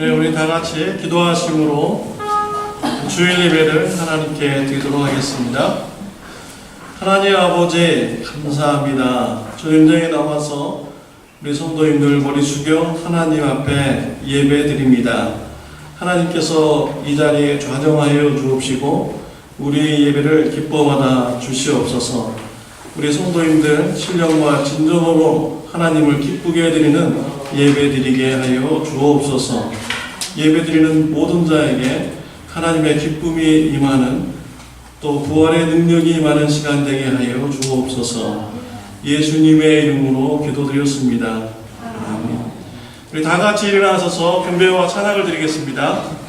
네, 우리 다 같이 기도하심으로 주일 예배를 하나님께 드리도록 하겠습니다. 하나님 아버지 감사합니다. 주님장에 나와서 우리 성도님들 머리 숙여 하나님 앞에 예배 드립니다. 하나님께서 이 자리에 좌정하여 주옵시고 우리 예배를 기뻐받아 주시옵소서. 우리 성도님들 신령과 진정으로 하나님을 기쁘게 드리는 예배 드리게 하여 주옵소서. 예배 드리는 모든 자에게 하나님의 기쁨이 임하는 또 부활의 능력이 임하는 시간 되게 하여 주옵소서. 예수님의 이름으로 기도드렸습니다. 아멘. 우리 다 같이 일어나셔서 경배와 찬양을 드리겠습니다.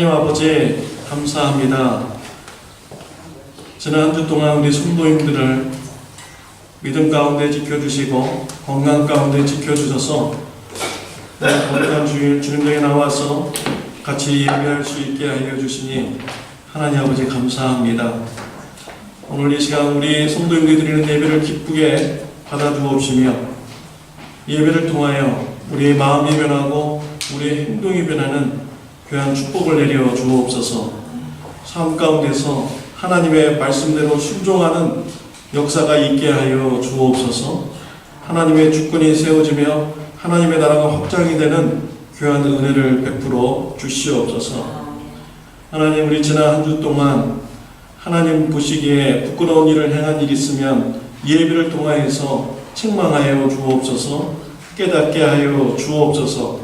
하나님 아버지 감사합니다. 지난 한 주 동안 우리 성도님들을 믿음 가운데 지켜주시고 건강 가운데 지켜주셔서 건강 주님에게 나와서 같이 예배할 수 있게 하여 주시니 하나님 아버지 감사합니다. 오늘 이 시간 우리 성도님들이 드리는 예배를 기쁘게 받아주옵시며 예배를 통하여 우리의 마음이 변하고 우리의 행동이 변하는 귀한 축복을 내려 주옵소서. 삶 가운데서 하나님의 말씀대로 순종하는 역사가 있게 하여 주옵소서. 하나님의 주권이 세워지며 하나님의 나라가 확장이 되는 귀한 은혜를 베풀어 주시옵소서. 하나님, 우리 지난 한 주 동안 하나님 보시기에 부끄러운 일을 행한 일이 있으면 예배를 통하여서 책망하여 주옵소서. 깨닫게 하여 주옵소서.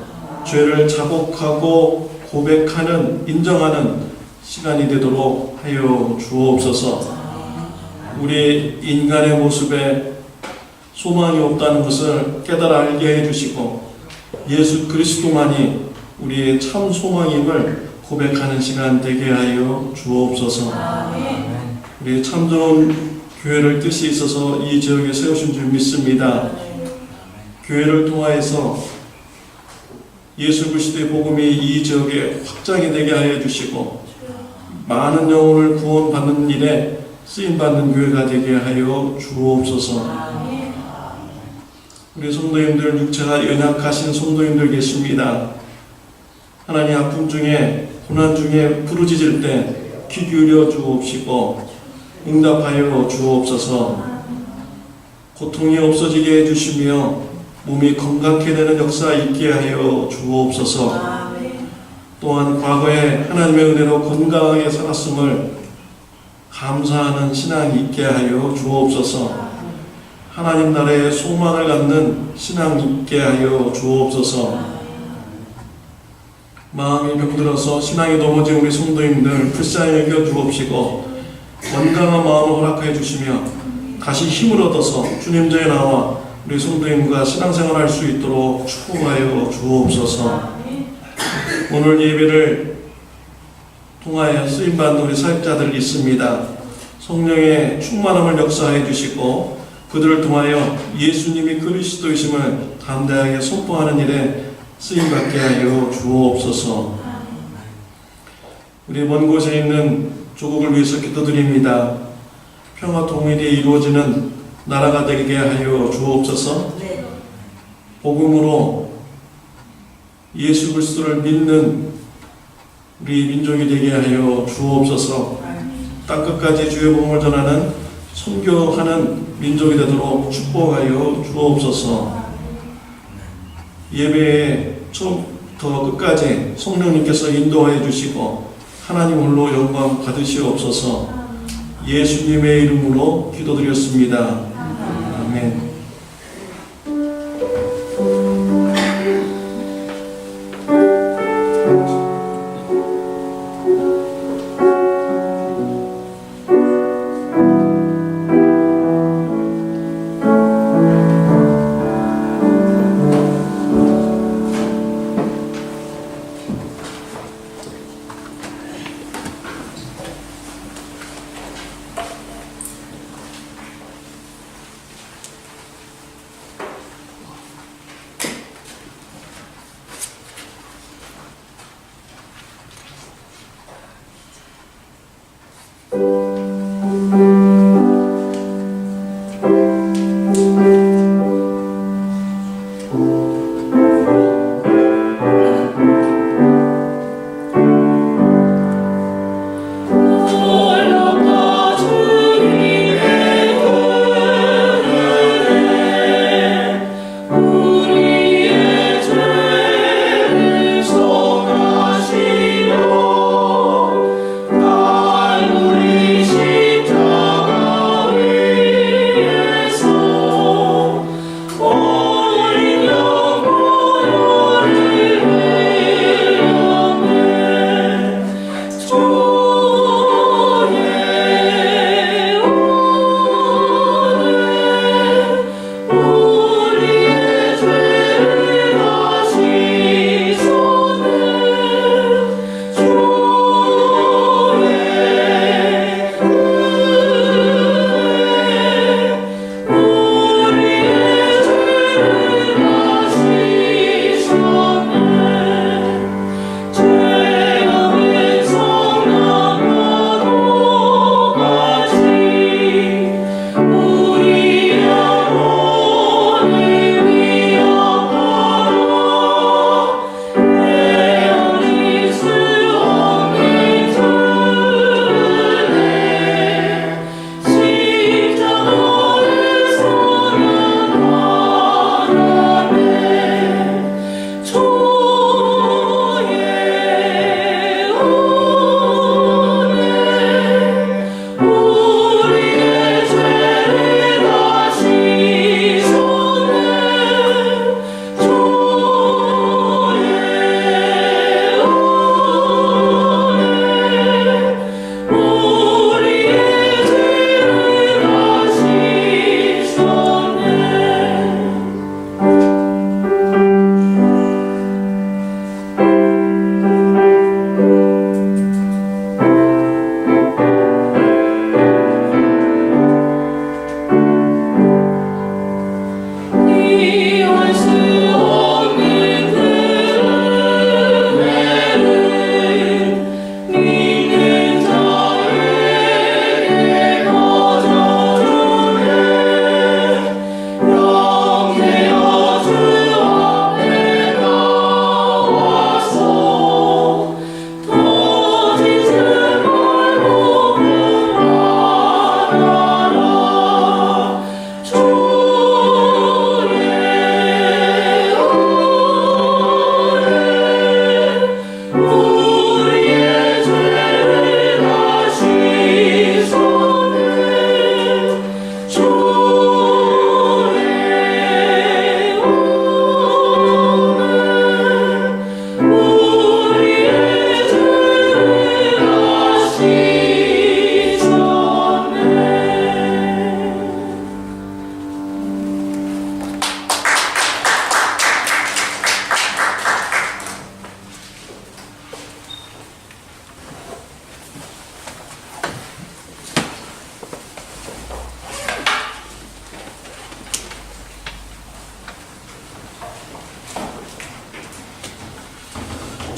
죄를 자복하고 고백하는, 인정하는 시간이 되도록 하여 주옵소서. 우리 인간의 모습에 소망이 없다는 것을 깨달아 알게 해주시고 예수 그리스도만이 우리의 참 소망임을 고백하는 시간 되게 하여 주옵소서. 우리 참 좋은 교회를 뜻이 있어서 이 지역에 세우신 줄 믿습니다. 교회를 통하여서 예수 그리스도의 복음이 이 지역에 확장이 되게 하여 주시고 많은 영혼을 구원받는 일에 쓰임받는 교회가 되게 하여 주옵소서. 우리 성도님들, 육체가 연약하신 성도님들 계십니다. 하나님, 아픔 중에 고난 중에 부르짖을 때 귀 기울여 주옵시고 응답하여 주옵소서. 고통이 없어지게 해주시며 몸이 건강케 되는 역사 있게 하여 주옵소서. 또한 과거에 하나님의 은혜로 건강하게 살았음을 감사하는 신앙이 있게 하여 주옵소서. 하나님 나라의 소망을 갖는 신앙 있게 하여 주옵소서. 마음이 병들어서 신앙이 넘어진 우리 성도님들 불쌍히 여겨 주옵시고 건강한 마음을 허락해 주시며 다시 힘을 얻어서 주님 전에 나와 우리 성도님과 신앙생활 할 수 있도록 축복하여 주옵소서. 오늘 예배를 통하여 쓰임받는 우리 사역자들 있습니다. 성령의 충만함을 역사해 주시고 그들을 통하여 예수님이 그리스도이심을 담대하게 선포하는 일에 쓰임받게 하여 주옵소서. 우리 먼 곳에 있는 조국을 위해서 기도드립니다. 평화 통일이 이루어지는 나라가 되게 하여 주옵소서. 복음으로 예수 그리스도를 믿는 우리 민족이 되게 하여 주옵소서. 땅끝까지 주의 복음을 전하는 선교하는 민족이 되도록 축복하여 주옵소서. 예배에 처음부터 끝까지 성령님께서 인도하여 주시고 하나님 홀로 영광 받으시옵소서. 예수님의 이름으로 기도드렸습니다. 아멘.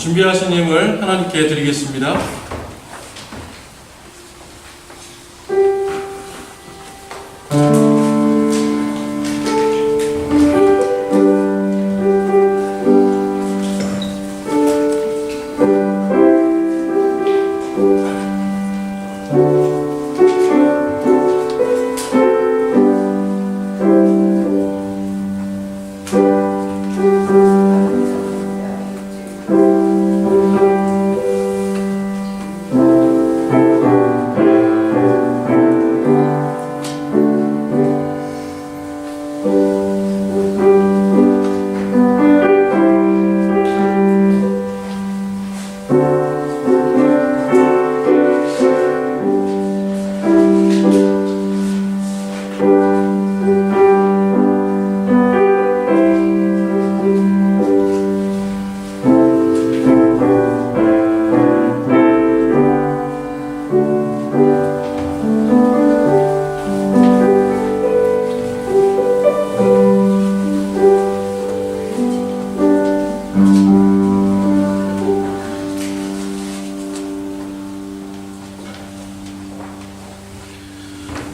준비하신 힘을 하나님께 드리겠습니다.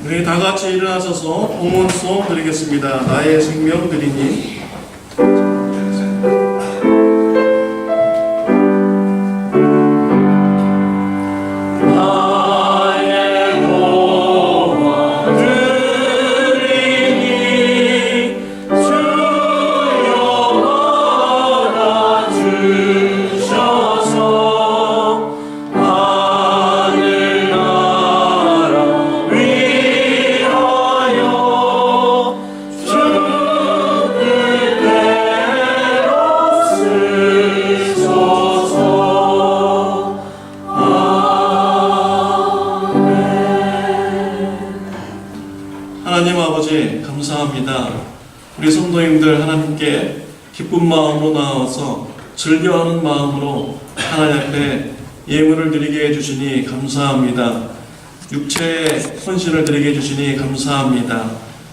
우리 다 같이 일어나셔서 봉헌송 드리겠습니다. 나의 생명 드리니. 하나님 아버지 감사합니다. 우리 성도님들 하나님께 기쁜 마음으로 나와서 즐겨하는 마음으로 하나님 앞에 예물을 드리게 해주시니 감사합니다. 육체의 헌신을 드리게 해주시니 감사합니다.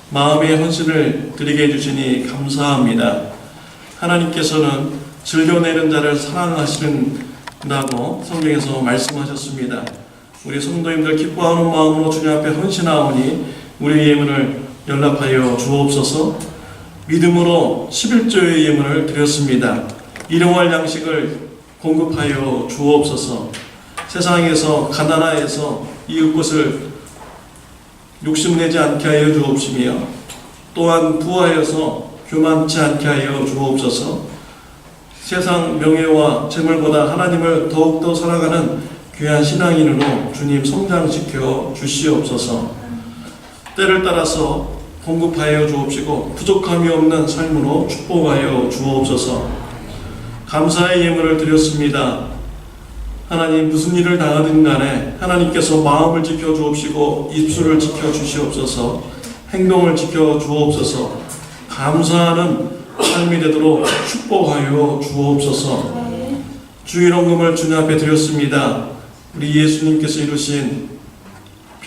마음의 헌신을 드리게 해주시니 감사합니다. 하나님께서는 즐겨내는 자를 사랑하신다고 성경에서 말씀하셨습니다. 우리 성도님들 기뻐하는 마음으로 주님 앞에 헌신하오니 우리 예물을 연락하여 주옵소서. 믿음으로 11조의 예물을 드렸습니다. 일용할 양식을 공급하여 주옵소서. 세상에서 가난하여서 이웃 것을 욕심내지 않게 하여 주옵시며 또한 부하여서 교만치 않게 하여 주옵소서. 세상 명예와 재물보다 하나님을 더욱더 사랑하는 귀한 신앙인으로 주님 성장시켜 주시옵소서. 때를 따라서 공급하여 주옵시고 부족함이 없는 삶으로 축복하여 주옵소서. 감사의 예물을 드렸습니다. 하나님 무슨 일을 당하든 간에 하나님께서 마음을 지켜 주옵시고 입술을 지켜 주시옵소서. 행동을 지켜 주옵소서. 감사하는 삶이 되도록 축복하여 주옵소서. 주일헌금을 주님 앞에 드렸습니다. 우리 예수님께서 이루신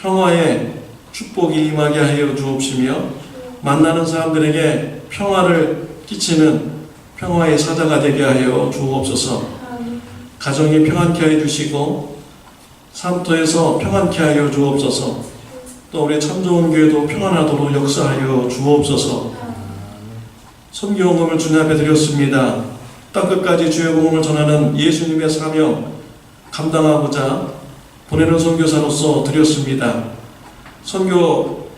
평화의 축복이 임하게 하여 주옵시며 만나는 사람들에게 평화를 끼치는 평화의 사자가 되게 하여 주옵소서. 가정이 평안케 하여 주시고 산터에서 평안케 하여 주옵소서. 또 우리 참 좋은 교회도 평안하도록 역사하여 주옵소서. 선교헌금을 주님 앞에 드렸습니다. 땅끝까지 주의 복음을 전하는 예수님의 사명 감당하고자 보내는 선교사로서 드렸습니다. 선교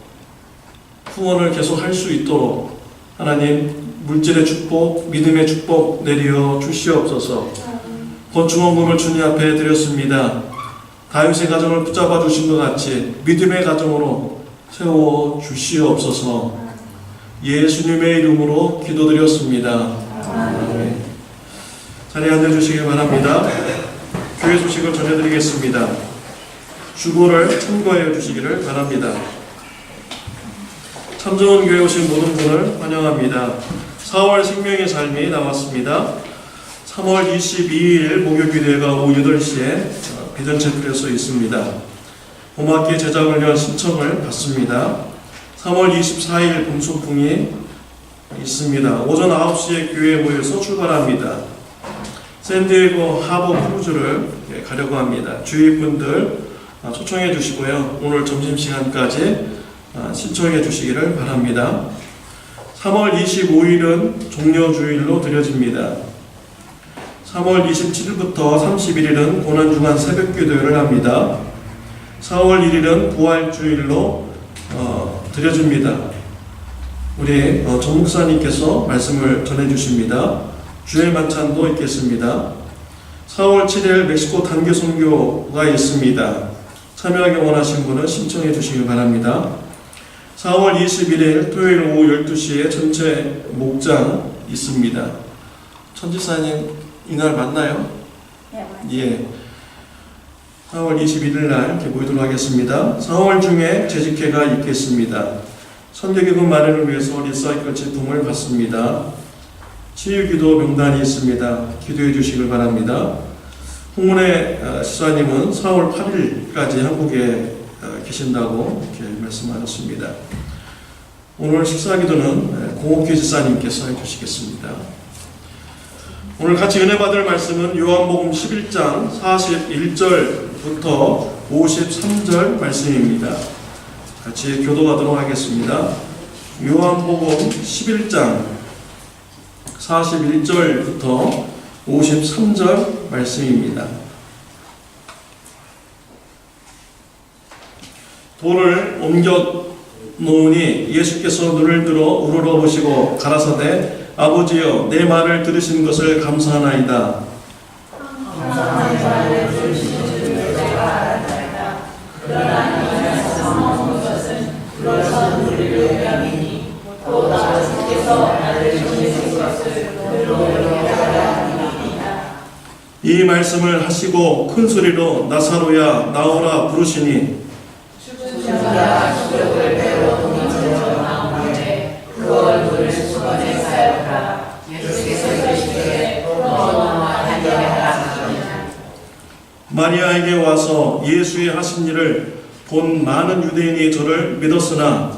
후원을 계속 할 수 있도록 하나님 물질의 축복, 믿음의 축복 내려 주시옵소서. 건축헌금을 주님 앞에 드렸습니다. 다윗의 가정을 붙잡아 주신 것 같이 믿음의 가정으로 세워 주시옵소서. 예수님의 이름으로 기도드렸습니다. 아멘. 자리에 앉아주시기 바랍니다. 교회 소식을 전해드리겠습니다. 주보를 참고해 주시기를 바랍니다. 참 좋은 교회 오신 모든 분을 환영합니다. 4월 생명의 삶이 나왔습니다. 3월 22일 목요일회가 오후 8시에 비전체플에서 있습니다. 봄학기 제작을 위한 신청을 받습니다. 3월 24일 봄소풍이 있습니다. 오전 9시에 교회에 모여서 출발합니다. 샌디에고 하버 크루즈를 가려고 합니다. 주위 분들 초청해 주시고요. 오늘 점심시간까지 신청해 주시기를 바랍니다. 3월 25일은 종려주일로 드려집니다. 3월 27일부터 31일은 고난주간 새벽기도회를 합니다. 4월 1일은 부활주일로 드려집니다. 우리 전 목사님께서 말씀을 전해주십니다. 주일 만찬도 있겠습니다. 4월 7일 멕시코 단기 선교가 있습니다. 참여하기 원하시는 분은 신청해 주시기 바랍니다. 4월 21일 토요일 오후 12시에 전체 목장 있습니다. 천지사님 이날 맞나요? 네, 맞아요. 예. 4월 21일 날 이렇게 모이도록 하겠습니다. 4월 중에 재직회가 있겠습니다. 선교기금 마련을 위해서 리사이클 제품을 받습니다. 치유기도 명단이 있습니다. 기도해 주시길 바랍니다. 홍문혜 시사님은 4월 8일까지 한국에 계신다고 이렇게 말씀하셨습니다. 오늘 식사기도는 공옥희 지사님께서 해주시겠습니다. 오늘 같이 은혜 받을 말씀은 요한복음 11장 41절부터 53절 말씀입니다. 같이 교도하도록 하겠습니다. 요한복음 11장 41절부터 53절 말씀입니다. 돌을 옮겨 놓으니 예수께서 눈을 들어 우러러 보시고 가라사대 아버지여 내 말을 들으신 것을 감사하나이다. 이 말씀을 하시고 큰 소리로 나사로야 나오라 부르시니 마리아에게 와서 예수의 하신 일을 본 많은 유대인이 저를 믿었으나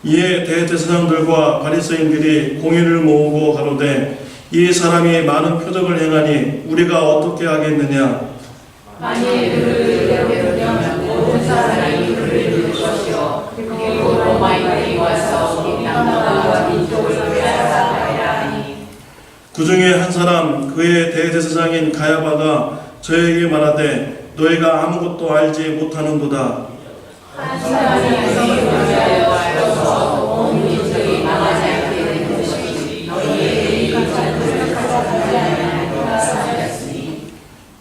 이에 대제사장들과 바리새인들이 공의를 모으고 가로되 이 사람이 많은 표적을 행하니 우리가 어떻게 하겠느냐. 만일 그를 배우면 모든 사람이 그를 믿을 것이요 그리고 로마인들이 와서 이 땅과 민족을 빼앗아가야 하니 그 중에 한 사람 그의 대제사장인 가야바가 저에게 말하되 너희가 아무것도 알지 못하는도다. 한 사람이 너희를 위하여 알아서 온 민족이 망하지 않게 되는 것이 너희에게 이 전부를 가져가지 않으면 사하였으니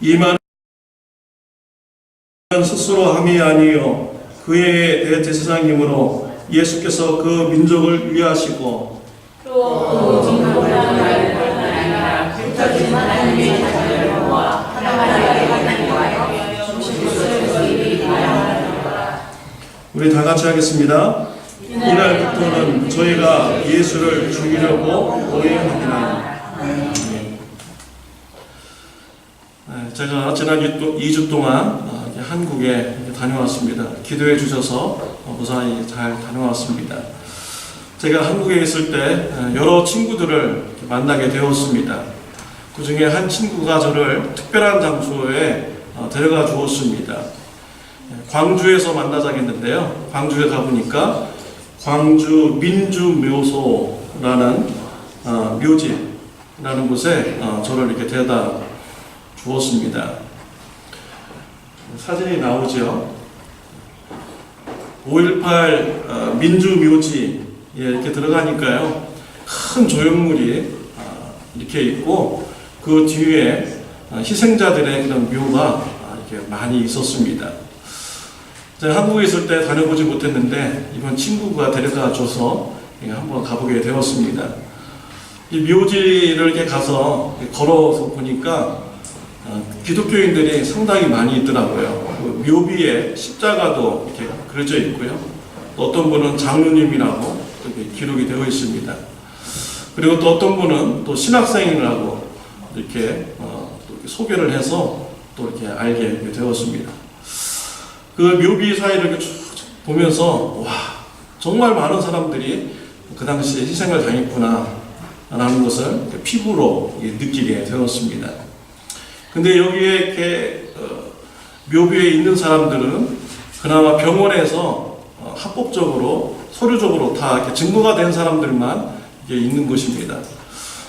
이 말은 스스로 함이 아니요 그의 대제사장이므로 예수께서 그 민족을 위하시고 또 민족을 위하여 뿐 아니라 흩어진 하나님의 자녀를 모아 하나님의 하나님과여 주신 것을 위하여 우리 다 같이 하겠습니다. 이날부터는 저희가 예수를 죽이려고 노예하니라. 제가 지난 2주 동안 한국에 다녀왔습니다. 기도해 주셔서 무사히 잘 다녀왔습니다. 제가 한국에 있을 때 여러 친구들을 만나게 되었습니다. 그 중에 한 친구가 저를 특별한 장소에 데려가 주었습니다. 광주에서 만나자겠는데요. 광주에 가보니까 광주 민주묘소라는 묘지라는 곳에 저를 이렇게 데려다 주었습니다. 사진이 나오죠. 5.18 민주묘지에 이렇게 들어가니까요. 큰 조형물이 이렇게 있고 그 뒤에 희생자들의 그런 묘가 이렇게 많이 있었습니다. 제가 한국에 있을 때 다녀보지 못했는데 이번 친구가 데려다 줘서 한번 가보게 되었습니다. 이 묘지를 이렇게 가서 걸어서 보니까 기독교인들이 상당히 많이 있더라고요. 그 묘비에 십자가도 이렇게 그려져 있고요. 또 어떤 분은 장로님이라고 이렇게 기록이 되어 있습니다. 그리고 또 어떤 분은 또 신학생이라고 이렇게 또 소개를 해서 또 이렇게 알게 되었습니다. 그 묘비 사이를 이렇게 쭉 보면서 와, 정말 많은 사람들이 그 당시에 희생을 당했구나 라는 것을 피부로 느끼게 되었습니다. 근데 여기에 이렇게 묘비에 있는 사람들은 그나마 병원에서 합법적으로 서류적으로 다 이렇게 증거가 된 사람들만 이게 있는 것입니다.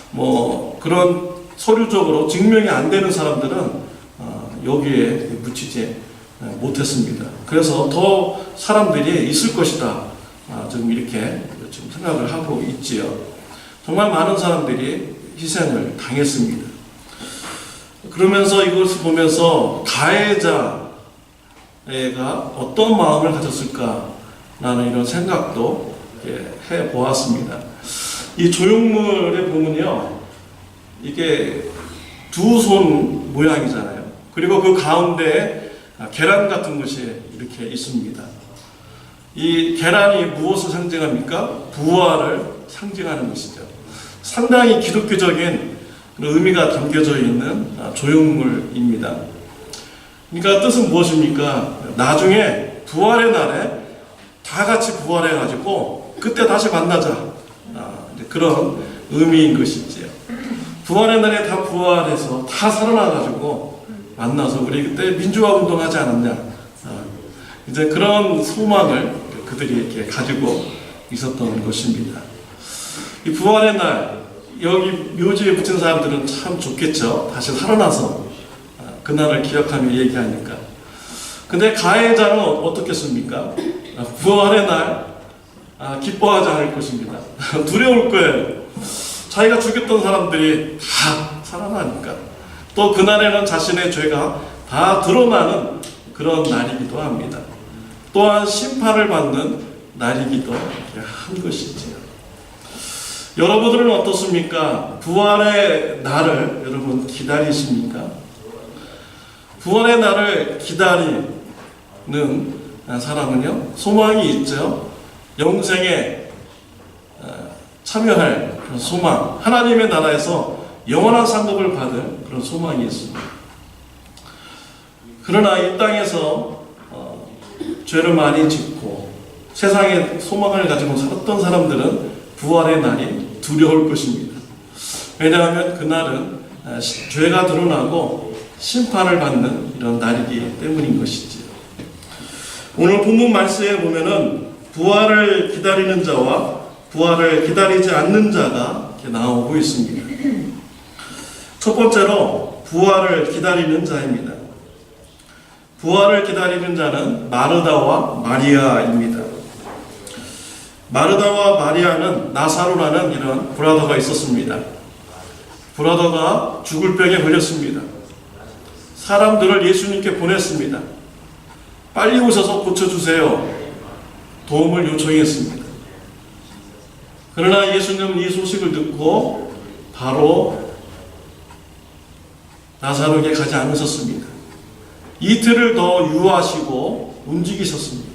뭐 그런 서류적으로 증명이 안 되는 사람들은 여기에 묻히지 못했습니다. 그래서 더 사람들이 있을 것이다. 좀 이렇게 좀 생각을 하고 있지요. 정말 많은 사람들이 희생을 당했습니다. 그러면서 이것을 보면서 가해자가 어떤 마음을 가졌을까라는 이런 생각도 해 보았습니다. 이 조형물에 보면요, 이게 두 손 모양이잖아요. 그리고 그 가운데에 계란 같은 것이 이렇게 있습니다. 이 계란이 무엇을 상징합니까? 부활을 상징하는 것이죠. 상당히 기독교적인 의미가 담겨져 있는 조형물입니다. 그러니까 뜻은 무엇입니까? 나중에 부활의 날에 다 같이 부활해가지고 그때 다시 만나자. 그런 의미인 것이지요. 부활의 날에 다 부활해서 다 살아나가지고 만나서 우리 그때 민주화 운동하지 않았냐. 이제 그런 소망을 그들이 이렇게 가지고 있었던 것입니다. 이 부활의 날, 여기 묘지에 붙인 사람들은 참 좋겠죠. 다시 살아나서 그날을 기억하며 얘기하니까. 근데 가해자는 어떻겠습니까? 부활의 날 기뻐하지 않을 것입니다. 두려울 거예요. 자기가 죽였던 사람들이 다 살아나니까. 또 그날에는 자신의 죄가 다 드러나는 그런 날이기도 합니다. 또한 심판을 받는 날이기도 한 것이지요. 여러분들은 어떻습니까? 부활의 날을 여러분 기다리십니까? 부활의 날을 기다리는 사람은요, 소망이 있죠. 영생에 참여할 그런 소망, 하나님의 나라에서 영원한 상급을 받을 그런 소망이 있습니다. 그러나 이 땅에서 죄를 많이 짓고 세상에 소망을 가지고 살았던 사람들은 부활의 날이 두려울 것입니다. 왜냐하면 그날은 죄가 드러나고 심판을 받는 이런 날이기 때문인 것이지요. 오늘 본문 말씀에 보면은 부활을 기다리는 자와 부활을 기다리지 않는 자가 이렇게 나오고 있습니다. 첫 번째로 부활을 기다리는 자입니다. 부활을 기다리는 자는 마르다와 마리아입니다. 마르다와 마리아는 나사로라는 이런 브라더가 있었습니다. 브라더가 죽을 병에 걸렸습니다. 사람들을 예수님께 보냈습니다. 빨리 오셔서 고쳐주세요. 도움을 요청했습니다. 그러나 예수님은 이 소식을 듣고 바로 나사로에게 가지 않으셨습니다. 이틀을 더 유하시고 움직이셨습니다.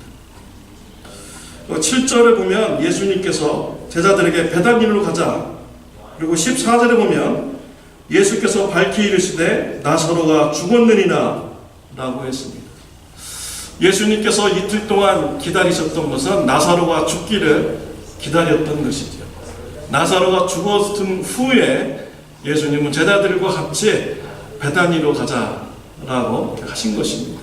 7절에 보면 예수님께서 제자들에게 베다니로 가자. 그리고 14절에 보면 예수께서 밝히 이르시되 나사로가 죽었느니라 라고 했습니다. 예수님께서 이틀 동안 기다리셨던 것은 나사로가 죽기를 기다렸던 것이죠. 나사로가 죽었던 후에 예수님은 제자들과 같이 베다니로 가자라고 하신 것입니다.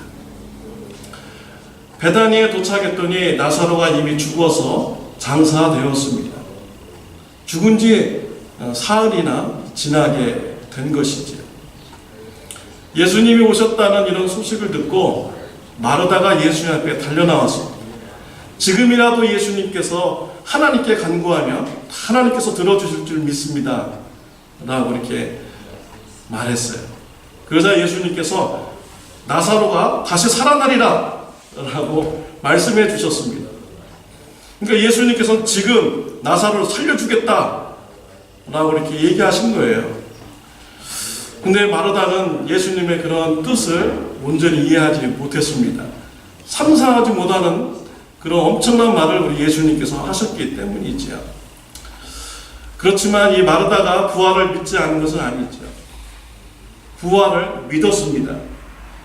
베다니에 도착했더니 나사로가 이미 죽어서 장사되었습니다. 죽은 지 사흘이나 지나게 된 것이지요. 예수님이 오셨다는 이런 소식을 듣고 마르다가 예수님 앞에 달려나왔습니다. 지금이라도 예수님께서 하나님께 간구하면 하나님께서 들어주실 줄 믿습니다 라고 이렇게 말했어요. 그러자 예수님께서 나사로가 다시 살아나리라 라고 말씀해 주셨습니다. 그러니까 예수님께서는 지금 나사로를 살려주겠다 라고 이렇게 얘기하신 거예요. 근데 마르다는 예수님의 그런 뜻을 온전히 이해하지 못했습니다. 상상하지 못하는 그런 엄청난 말을 우리 예수님께서 하셨기 때문이지요. 그렇지만 이 마르다가 부활을 믿지 않은 것은 아니죠. 부활을 믿었습니다.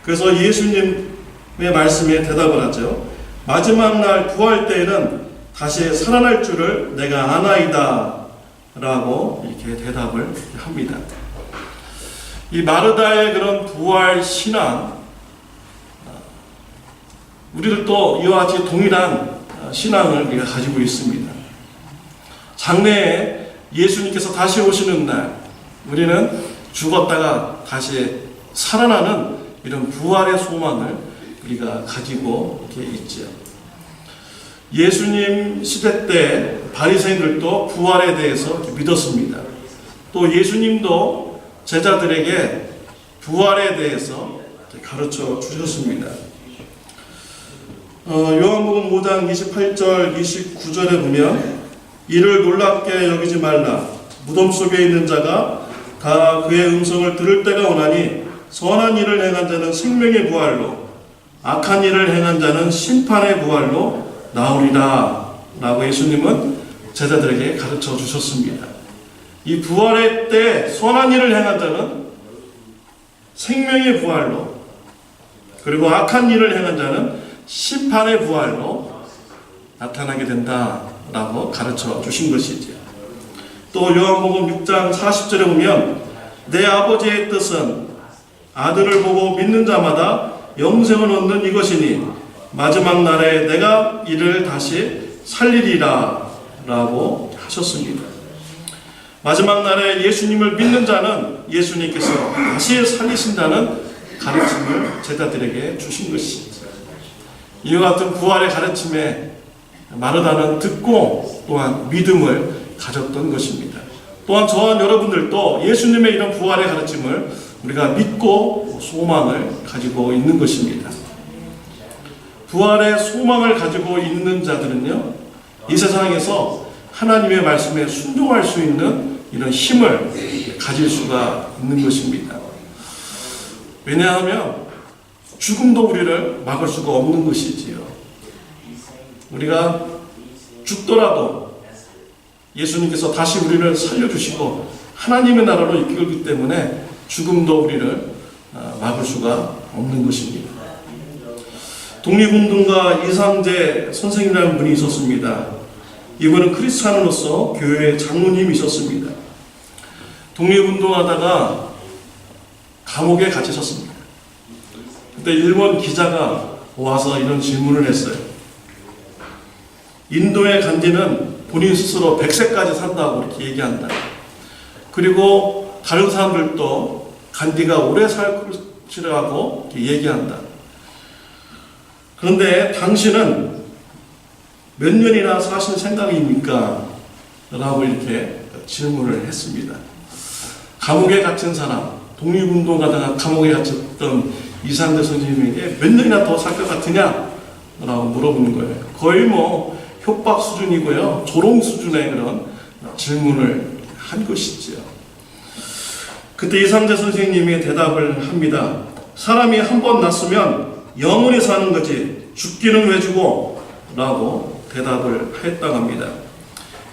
그래서 예수님의 말씀에 대답을 하죠. 마지막 날 부활 때에는 다시 살아날 줄을 내가 아나이다 라고 이렇게 대답을 합니다. 이 마르다의 그런 부활 신앙, 우리들도 이와 같이 동일한 신앙을 우리가 가지고 있습니다. 장래에 예수님께서 다시 오시는 날 우리는 죽었다가 다시 살아나는 이런 부활의 소망을 우리가 가지고 이렇게 있죠. 예수님 시대 때 바리새인들도 부활에 대해서 믿었습니다. 또 예수님도 제자들에게 부활에 대해서 가르쳐 주셨습니다. 요한복음 5장 28절 29절에 보면 이를 놀랍게 여기지 말라. 무덤 속에 있는 자가 다 그의 음성을 들을 때가 오나니 선한 일을 행한 자는 생명의 부활로 악한 일을 행한 자는 심판의 부활로 나오리라 라고 예수님은 제자들에게 가르쳐 주셨습니다. 이 부활의 때 선한 일을 행한 자는 생명의 부활로, 그리고 악한 일을 행한 자는 심판의 부활로 나타나게 된다라고 가르쳐 주신 것이죠. 또 요한복음 6장 40절에 보면 내 아버지의 뜻은 아들을 보고 믿는 자마다 영생을 얻는 이것이니 마지막 날에 내가 이를 다시 살리리라 라고 하셨습니다. 마지막 날에 예수님을 믿는 자는 예수님께서 다시 살리신다는 가르침을 제자들에게 주신 것이죠. 이와 같은 부활의 가르침에 마르다는 듣고 또한 믿음을 가졌던 것입니다. 또한 저와 여러분들도 예수님의 이런 부활의 가르침을 우리가 믿고 소망을 가지고 있는 것입니다. 부활의 소망을 가지고 있는 자들은요, 이 세상에서 하나님의 말씀에 순종할 수 있는 이런 힘을 가질 수가 있는 것입니다. 왜냐하면 죽음도 우리를 막을 수가 없는 것이지요. 우리가 죽더라도 예수님께서 다시 우리를 살려주시고 하나님의 나라로 이끌기 때문에 죽음도 우리를 막을 수가 없는 것입니다. 독립운동가 이상재 선생님이라는 분이 있었습니다. 이분은 크리스찬으로서 교회 장로님이셨습니다. 독립운동하다가 감옥에 갇히셨습니다. 그때 일본 기자가 와서 이런 질문을 했어요. 인도의 간디는 본인 스스로 100세까지 산다고 이렇게 얘기한다. 그리고 다른 사람들도 간디가 오래 살 것이라고 얘기한다. 그런데 당신은 몇 년이나 사실 생각입니까? 라고 이렇게 질문을 했습니다. 감옥에 갇힌 사람, 독립운동가다가 감옥에 갇혔던 이상재 선생님에게 몇 년이나 더 살 것 같으냐? 라고 물어보는 거예요. 거의 뭐 협박 수준이고요. 조롱 수준의 그런 질문을 한 것이죠. 그때 이상재 선생님이 대답을 합니다. 사람이 한 번 났으면 영원히 사는 거지 죽기는 왜 죽어? 라고 대답을 했다고 합니다.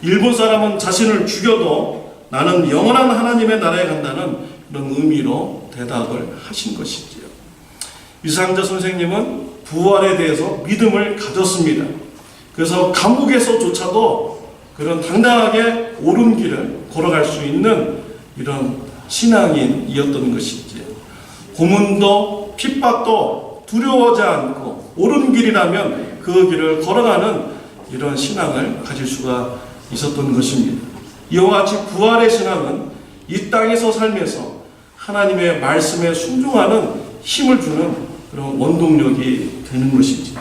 일본 사람은 자신을 죽여도 나는 영원한 하나님의 나라에 간다는 그런 의미로 대답을 하신 것이지요. 이상재 선생님은 부활에 대해서 믿음을 가졌습니다. 그래서 감옥에서조차도 그런 당당하게 옳은 길을 걸어갈 수 있는 이런 신앙인이었던 것이지요. 고문도 핍박도 두려워하지 않고 옳은 길이라면 그 길을 걸어가는 이런 신앙을 가질 수가 있었던 것입니다. 이와 같이 부활의 신앙은 이 땅에서 살면서 하나님의 말씀에 순종하는 힘을 주는 그런 원동력이 되는 것이지.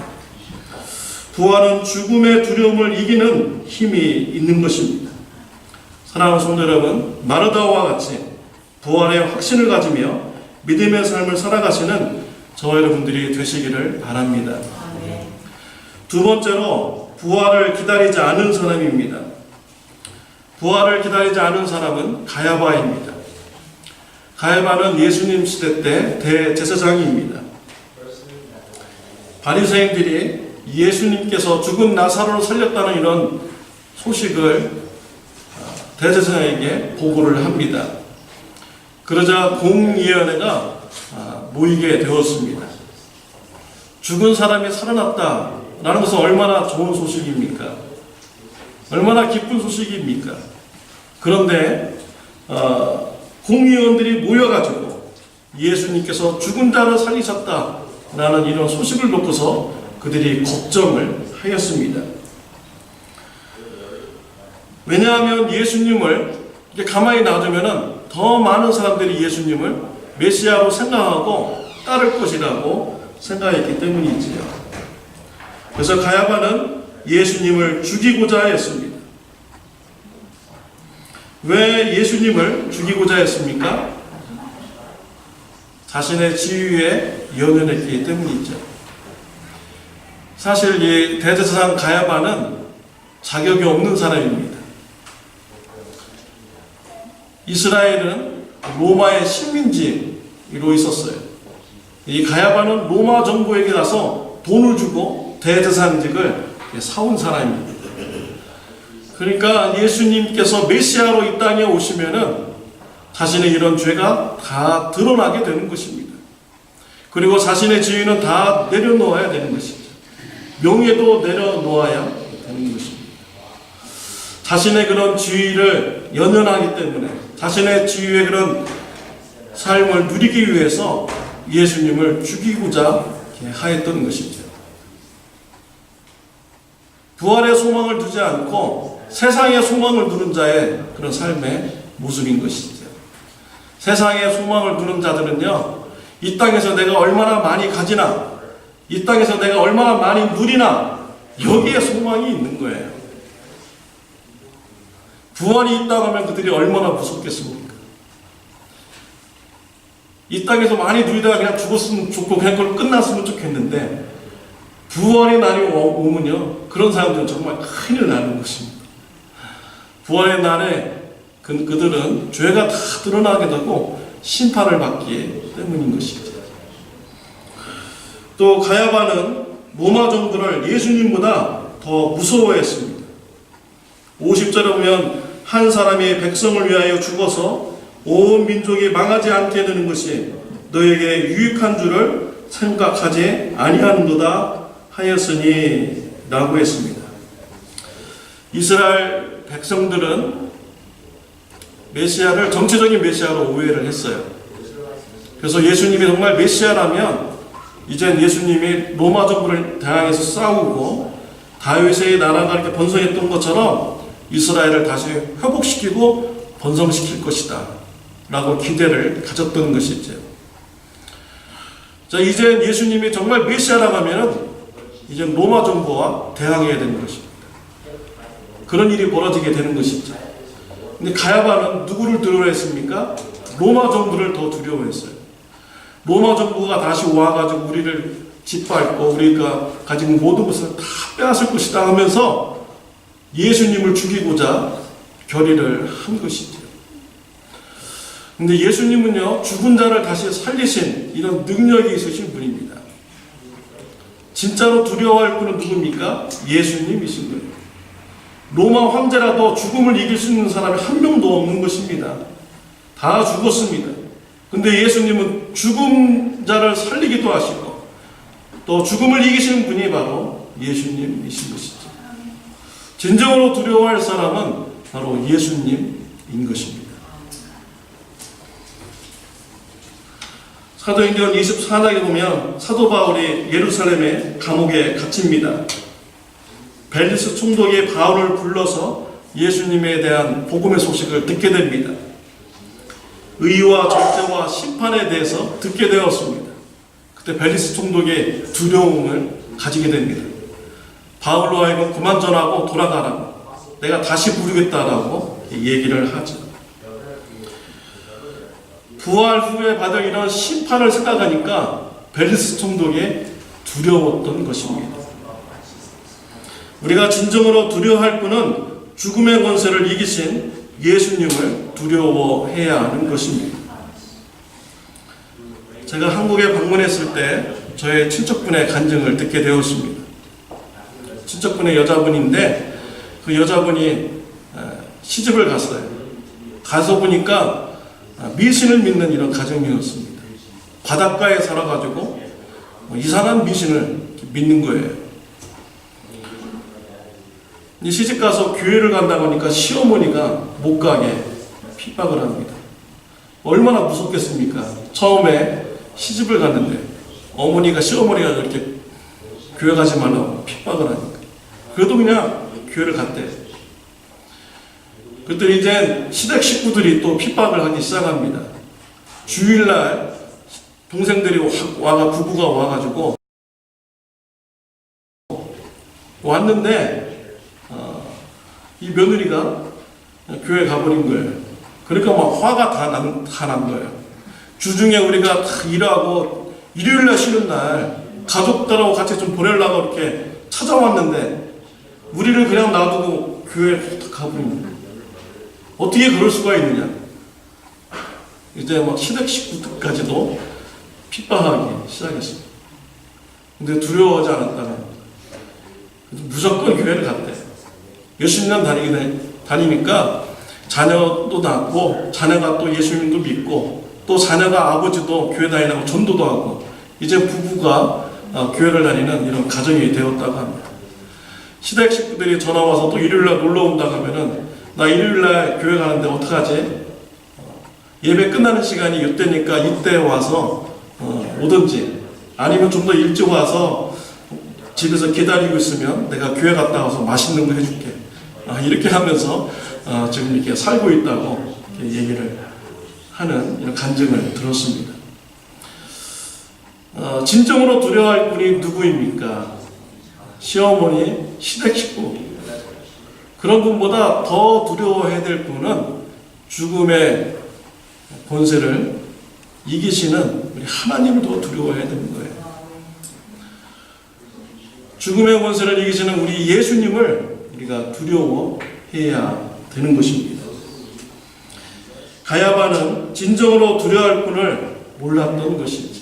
부활은 죽음의 두려움을 이기는 힘이 있는 것입니다. 사랑하는 성도 여러분, 마르다와 같이 부활의 확신을 가지며 믿음의 삶을 살아가시는 저와 여러분들이 되시기를 바랍니다. 두 번째로 부활을 기다리지 않은 사람입니다. 부활을 기다리지 않은 사람은 가야바입니다. 가야바는 예수님 시대 때 대제사장입니다. 바리새인들이 예수님께서 죽은 나사로를 살렸다는 이런 소식을 대제사장에게 보고를 합니다. 그러자 공의회가 모이게 되었습니다. 죽은 사람이 살아났다라는 것은 얼마나 좋은 소식입니까? 얼마나 기쁜 소식입니까? 그런데 공의원들이 모여가지고 예수님께서 죽은 자를 살리셨다라는 이런 소식을 놓고서 그들이 걱정을 하였습니다. 왜냐하면 예수님을 이렇게 가만히 놔두면 더 많은 사람들이 예수님을 메시아로 생각하고 따를 것이라고 생각했기 때문이지요. 그래서 가야바는 예수님을 죽이고자 했습니다. 왜 예수님을 죽이고자 했습니까? 자신의 지위에 연연했기 때문이죠. 사실 이 대제사장 가야바는 자격이 없는 사람입니다. 이스라엘은 로마의 식민지로 있었어요. 이 가야바는 로마 정부에게 가서 돈을 주고 대제사장직을 사온 사람입니다. 그러니까 예수님께서 메시아로 이 땅에 오시면은 자신의 이런 죄가 다 드러나게 되는 것입니다. 그리고 자신의 지위는 다 내려놓아야 되는 것이죠. 명예도 내려놓아야 되는 것입니다. 자신의 그런 지위를 연연하기 때문에 자신의 지위의 그런 삶을 누리기 위해서 예수님을 죽이고자 하였던 것이죠. 부활의 소망을 두지 않고 세상의 소망을 두는 자의 그런 삶의 모습인 것이죠. 세상의 소망을 두는 자들은요, 이 땅에서 내가 얼마나 많이 가지나, 이 땅에서 내가 얼마나 많이 누리나, 여기에 소망이 있는 거예요. 부활이 있다고 하면 그들이 얼마나 무섭겠습니까? 이 땅에서 많이 누리다가 그냥 죽었으면 좋고 그냥 그걸 끝났으면 좋겠는데, 부활의 날이 오면요, 그런 사람들은 정말 큰일 나는 것입니다. 부활의 날에 그들은 죄가 다 드러나게 되고 심판을 받기 때문인 것이죠. 또 가야바는 로마 정부를 예수님보다 더 무서워했습니다. 50절에 보면 한 사람이 백성을 위하여 죽어서 온 민족이 망하지 않게 되는 것이 너에게 유익한 줄을 생각하지 아니하는도다 하였으니 라고 했습니다. 이스라엘 백성들은 메시아를 정치적인 메시아로 오해를 했어요. 그래서 예수님이 정말 메시아라면 이젠 예수님이 로마 정부를 대항해서 싸우고 다윗의 나라가 이렇게 번성했던 것처럼 이스라엘을 다시 회복시키고 번성시킬 것이다 라고 기대를 가졌던 것이죠. 자, 이제 예수님이 정말 메시아라고 하면 이제 로마 정부와 대항해야 되는 것입니다. 그런 일이 벌어지게 되는 것이죠. 근데 가야바는 누구를 두려워했습니까? 로마 정부를 더 두려워했어요. 로마 정부가 다시 와가지고 우리를 짓밟고 우리가 가진 모든 것을 다 빼앗을 것이다 하면서 예수님을 죽이고자 결의를 한 것이죠. 근데 예수님은요, 죽은 자를 다시 살리신 이런 능력이 있으신 분입니다. 진짜로 두려워할 분은 누굽니까? 예수님이신 거예요. 로마 황제라도 죽음을 이길 수 있는 사람이 한 명도 없는 것입니다. 다 죽었습니다. 근데 예수님은 죽은 자를 살리기도 하시고 또 죽음을 이기시는 분이 바로 예수님이신 것이죠. 진정으로 두려워할 사람은 바로 예수님인 것입니다. 사도행전 24장에 보면 사도 바울이 예루살렘의 감옥에 갇힙니다. 벨리스 총독이 바울을 불러서 예수님에 대한 복음의 소식을 듣게 됩니다. 의와 절제와 심판에 대해서 듣게 되었습니다. 그때 벨리스 총독이 두려움을 가지게 됩니다. 바울로 하여금 그만 전하고 돌아가라고, 내가 다시 부르겠다라고 얘기를 하죠. 부활 후에 받을 이런 심판을 생각하니까 벨리스 총독이 두려웠던 것입니다. 우리가 진정으로 두려워할 분은 죽음의 권세를 이기신 예수님을 두려워해야 하는 것입니다. 제가 한국에 방문했을 때 저의 친척분의 간증을 듣게 되었습니다. 친척분의 여자분인데 그 여자분이 시집을 갔어요. 가서 보니까 미신을 믿는 이런 가정이었습니다. 바닷가에 살아가지고 이상한 미신을 믿는 거예요. 이 시집가서 교회를 간다고 하니까 시어머니가 못 가게 핍박을 합니다. 얼마나 무섭겠습니까? 처음에 시집을 갔는데 어머니가 시어머니가 그렇게 교회 가지 말라고 핍박을 하니까 그래도 그냥 교회를 갔대. 그랬더니 이제 시댁 식구들이 또 핍박을 하기 시작합니다. 주일날 동생들이 부부가 와가지고 왔는데 이 며느리가 교회 가버린 거예요. 그러니까 막 화가 다 난 거예요. 주중에 우리가 다 일하고 일요일날 쉬는 날 가족들하고 같이 좀 보내려고 이렇게 찾아왔는데 우리를 그냥 놔두고 교회에 가버린 거예요. 어떻게 그럴 수가 있느냐. 이제 막 시댁 식구들까지도 핍박하기 시작했습니다. 근데 두려워하지 않았다는 무조건 교회를 갔대. 몇십 년 다니니까 자녀도 낳고 자녀가 또 예수님도 믿고 또 자녀가 아버지도 교회 다니라고 전도도 하고 이제 부부가 교회를 다니는 이런 가정이 되었다고 합니다. 시댁 식구들이 전화 와서 또 일요일날 놀러 온다고 하면은 나 일요일날 교회 가는데 어떡하지? 예배 끝나는 시간이 이때니까 이때 와서 오든지 아니면 좀 더 일찍 와서 집에서 기다리고 있으면 내가 교회 갔다 와서 맛있는 거 해줄게. 이렇게 하면서 지금 이렇게 살고 있다고 이렇게 얘기를 하는 이런 간증을 들었습니다. 진정으로 두려워할 분이 누구입니까? 시어머니, 시댁 식구. 그런 분보다 더 두려워해야 될 분은 죽음의 권세를 이기시는 우리 하나님을 더 두려워해야 되는 거예요. 죽음의 권세를 이기시는 우리 예수님을 우리가 두려워해야 되는 것입니다. 가야바는 진정으로 두려워할 분을 몰랐던 것이지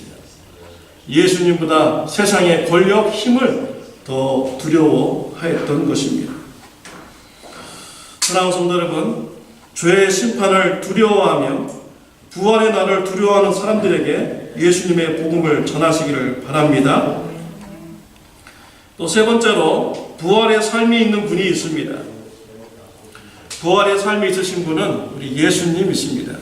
예수님보다 세상의 권력, 힘을 더 두려워하였던 것입니다. 사랑하는 성도 여러분, 죄의 심판을 두려워하며 부활의 날을 두려워하는 사람들에게 예수님의 복음을 전하시기를 바랍니다. 또 세 번째로 부활의 삶이 있는 분이 있습니다. 부활의 삶이 있으신 분은 우리 예수님이십니다.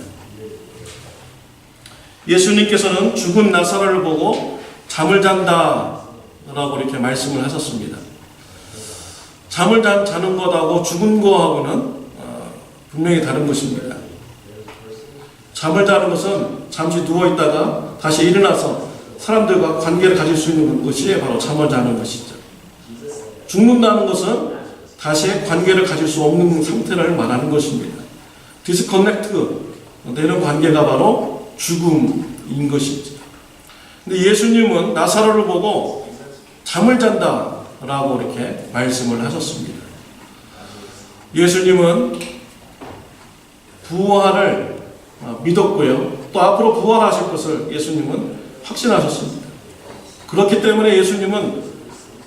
예수님께서는 죽은 나사로를 보고 잠을 잔다 라고 이렇게 말씀을 하셨습니다. 잠을 자는 것하고 죽은 것하고는 분명히 다른 것입니다. 잠을 자는 것은 잠시 누워있다가 다시 일어나서 사람들과 관계를 가질 수 있는 것이 바로 잠을 자는 것이죠. 죽는다는 것은 다시 관계를 가질 수 없는 상태를 말하는 것입니다. 디스커넥트 되는 관계가 바로 죽음인 것이죠. 근데 예수님은 나사로를 보고 잠을 잔다 라고 이렇게 말씀을 하셨습니다. 예수님은 부활을 믿었고요. 또 앞으로 부활하실 것을 예수님은 확신하셨습니다. 그렇기 때문에 예수님은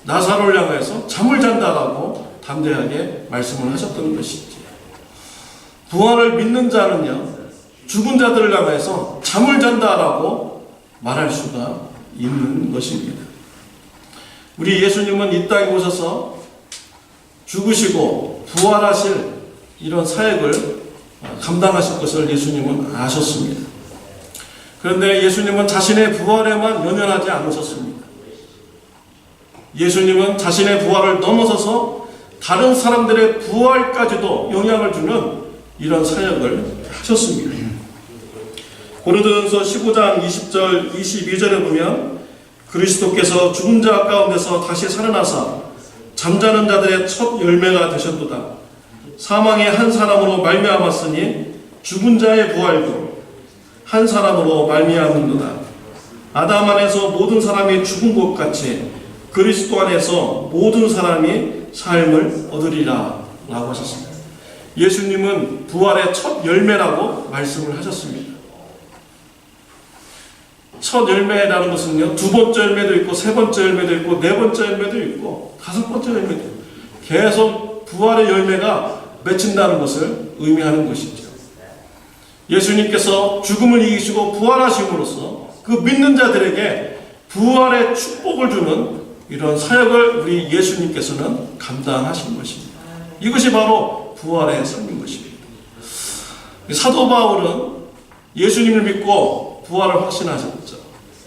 나사로를 향해서 잠을 잔다라고 담대하게 말씀을 하셨던 것이지. 부활을 믿는 자는요, 죽은 자들을 향해서 잠을 잔다라고 말할 수가 있는 것입니다. 우리 예수님은 이 땅에 오셔서 죽으시고 부활하실 이런 사역을 감당하실 것을 예수님은 아셨습니다. 그런데 예수님은 자신의 부활에만 연연하지 않으셨습니다. 예수님은 자신의 부활을 넘어서서 다른 사람들의 부활까지도 영향을 주는 이런 사역을 하셨습니다. 고린도전서 15장 20절 22절에 보면 그리스도께서 죽은 자 가운데서 다시 살아나사 잠자는 자들의 첫 열매가 되셨도다. 사망의 한 사람으로 말미암았으니 죽은 자의 부활도 한 사람으로 말미암는도다. 아담 안에서 모든 사람이 죽은 것 같이 그리스도 안에서 모든 사람이 삶을 얻으리라 라고 하셨습니다. 예수님은 부활의 첫 열매라고 말씀을 하셨습니다. 첫 열매라는 것은요, 두 번째 열매도 있고, 세 번째 열매도 있고, 네 번째 열매도 있고, 다섯 번째 열매도 있고, 계속 부활의 열매가 맺힌다는 것을 의미하는 것이죠. 예수님께서 죽음을 이기시고 부활하심으로써 그 믿는 자들에게 부활의 축복을 주는 이런 사역을 우리 예수님께서는 감당하신 것입니다. 이것이 바로 부활의 삶인 것입니다. 사도 바울은 예수님을 믿고 부활을 확신하셨죠.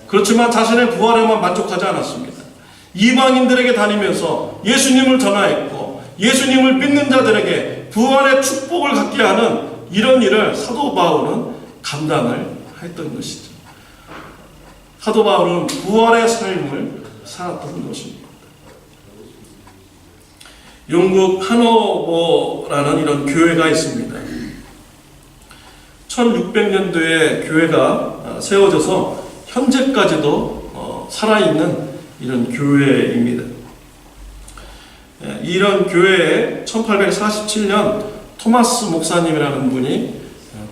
그렇지만 자신의 부활에만 만족하지 않았습니다. 이방인들에게 다니면서 예수님을 전하였고 예수님을 믿는 자들에게 부활의 축복을 갖게 하는 이런 일을 사도 바울은 감당을 했던 것이죠. 사도 바울은 부활의 삶을 살았던 것입니다. 영국 하노버라는 이런 교회가 있습니다. 1600년도에 교회가 세워져서 현재까지도 살아있는 이런 교회입니다. 이런 교회에 1847년 토마스 목사님이라는 분이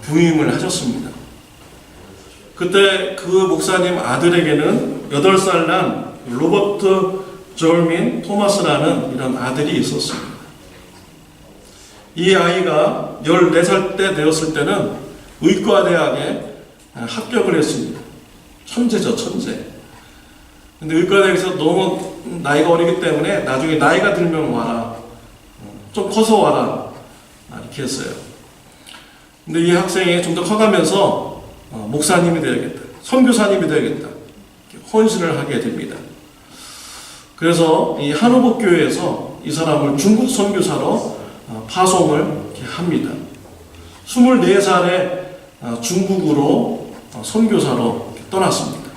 부임을 하셨습니다. 그때 그 목사님 아들에게는 8살 난 로버트 졸민 토마스라는 이런 아들이 있었습니다. 이 아이가 14살 때 되었을 때는 의과대학에 합격을 했습니다. 천재죠, 천재. 근데 의과대학에서 너무 나이가 어리기 때문에 나중에 나이가 들면 와라. 좀 커서 와라. 이렇게 했어요. 근데 이 학생이 좀 더 커가면서 목사님이 되야겠다. 선교사님이 되야겠다. 헌신을 하게 됩니다. 그래서 이 한호복 교회에서 이 사람을 중국 선교사로 파송을 합니다. 24살에 중국으로 선교사로 떠났습니다.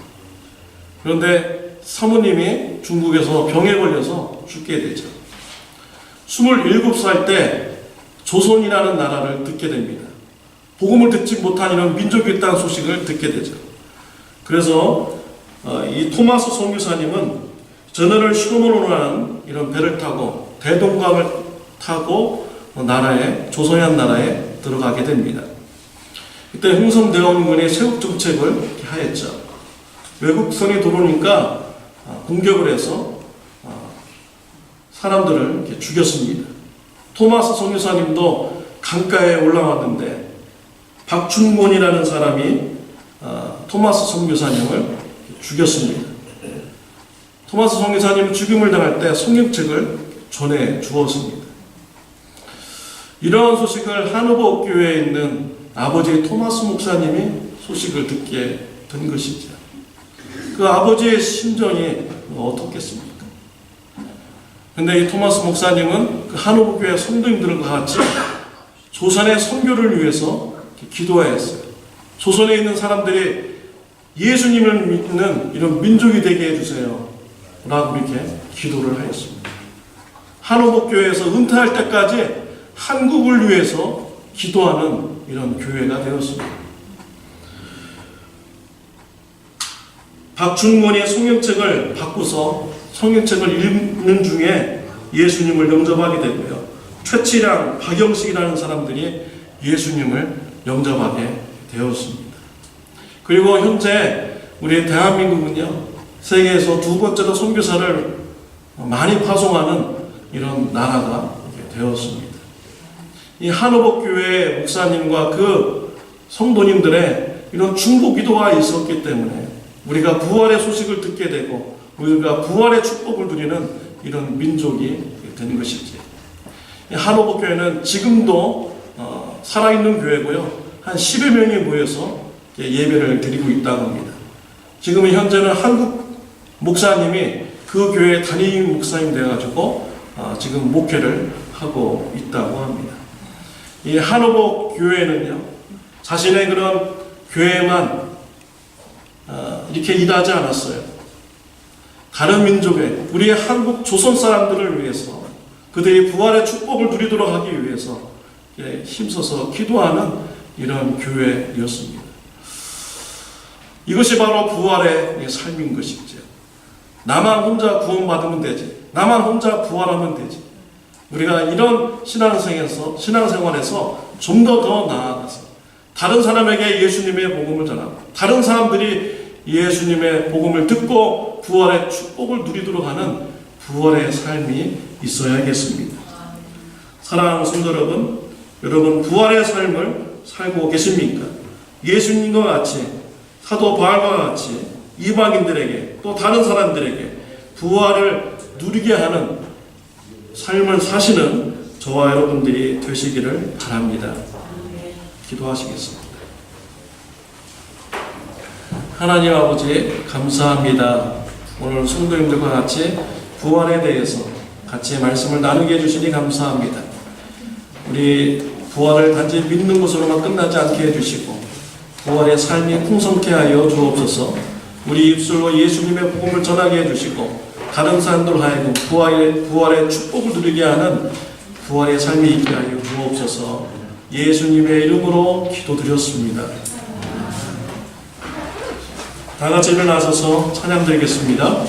그런데 사모님이 중국에서 병에 걸려서 죽게 되죠. 27살 때 조선이라는 나라를 듣게 됩니다. 복음을 듣지 못한 이런 민족이 있다는 소식을 듣게 되죠. 그래서 이 토마스 선교사님은 전어를 시로모로 하는 이런 배를 타고 대동강을 타고 나라에 조선이라는 나라에 들어가게 됩니다. 그때 흥선대원군이 세국 정책을 하였죠. 외국선이 들어오니까 공격을 해서 사람들을 이렇게 죽였습니다. 토마스 선교사님도 강가에 올라왔는데 박춘곤이라는 사람이 토마스 선교사님을 죽였습니다. 토마스 선교사님은 죽임을 당할 때 성경책을 전해 주었습니다. 이러한 소식을 한호복 교회에 있는 아버지 토마스 목사님이 소식을 듣게 된 것이죠. 그 아버지의 심정이 어떻겠습니까? 근데 이 토마스 목사님은 그 한호복 교회 성도님들과 같이 조선의 선교를 위해서 기도하였어요. 조선에 있는 사람들이 예수님을 믿는 이런 민족이 되게 해주세요. 라고 이렇게 기도를 하였습니다. 한호복 교회에서 은퇴할 때까지 한국을 위해서 기도하는 이런 교회가 되었습니다. 박춘곤이 성경책을 바꾸서 성경책을 읽는 중에 예수님을 영접하게 되고요. 최치량, 박영식이라는 사람들이 예수님을 영접하게 되었습니다. 그리고 현재 우리 대한민국은요, 세계에서 2번째로 선교사를 많이 파송하는 이런 나라가 되었습니다. 이 한호복 교회 목사님과 그 성도님들의 이런 중보 기도가 있었기 때문에 우리가 부활의 소식을 듣게 되고 우리가 부활의 축복을 누리는 이런 민족이 된 것이지. 한호복 교회는 지금도 살아있는 교회고요. 한 10여 명이 모여서 예배를 드리고 있다고 합니다. 지금은 현재는 한국 목사님이 그 교회 담임 목사님 되어가지고 지금 목회를 하고 있다고 합니다. 이 한호복 교회는요, 자신의 그런 교회만 이렇게 일하지 않았어요. 다른 민족의 우리 한국 조선 사람들을 위해서 그들이 부활의 축복을 누리도록 하기 위해서 힘써서 기도하는 이런 교회였습니다. 이것이 바로 부활의 삶인 것이죠. 나만 혼자 구원받으면 되지. 나만 혼자 부활하면 되지. 우리가 이런 신앙생활에서 좀 더 나아가서 다른 사람에게 예수님의 복음을 전하고 다른 사람들이 예수님의 복음을 듣고 부활의 축복을 누리도록 하는 부활의 삶이 있어야겠습니다. 사랑하는 성도 여러분 부활의 삶을 살고 계십니까? 예수님과 같이 사도 바울과 같이 이방인들에게 또 다른 사람들에게 부활을 누리게 하는 삶을 사시는 저와 여러분들이 되시기를 바랍니다. 기도하시겠습니다. 하나님 아버지 감사합니다. 오늘 성도님들과 같이 부활에 대해서 같이 말씀을 나누게 해주시니 감사합니다. 우리 부활을 단지 믿는 것으로만 끝나지 않게 해주시고 부활의 삶이 풍성케 하여 주옵소서. 우리 입술로 예수님의 복음을 전하게 해주시고 다른 사람들 하여금 부활의 축복을 누리게 하는 부활의 삶이 있게 하여 주옵소서. 예수님의 이름으로 기도드렸습니다. 다 같이 일어나셔서 찬양 드리겠습니다.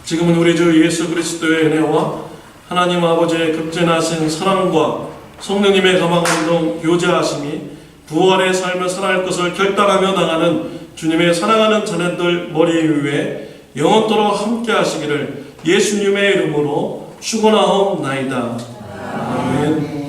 지금은 우리 주 예수 그리스도의 은혜와 하나님 아버지의 극진하신 사랑과 성령님의 감화감동 교제하심이 부활의 삶을 살아갈 것을 결단하며 나가는 주님의 사랑하는 자녀들 머리 위에 영원토록 함께 하시기를 예수님의 이름으로 축원하옵나이다. 아멘.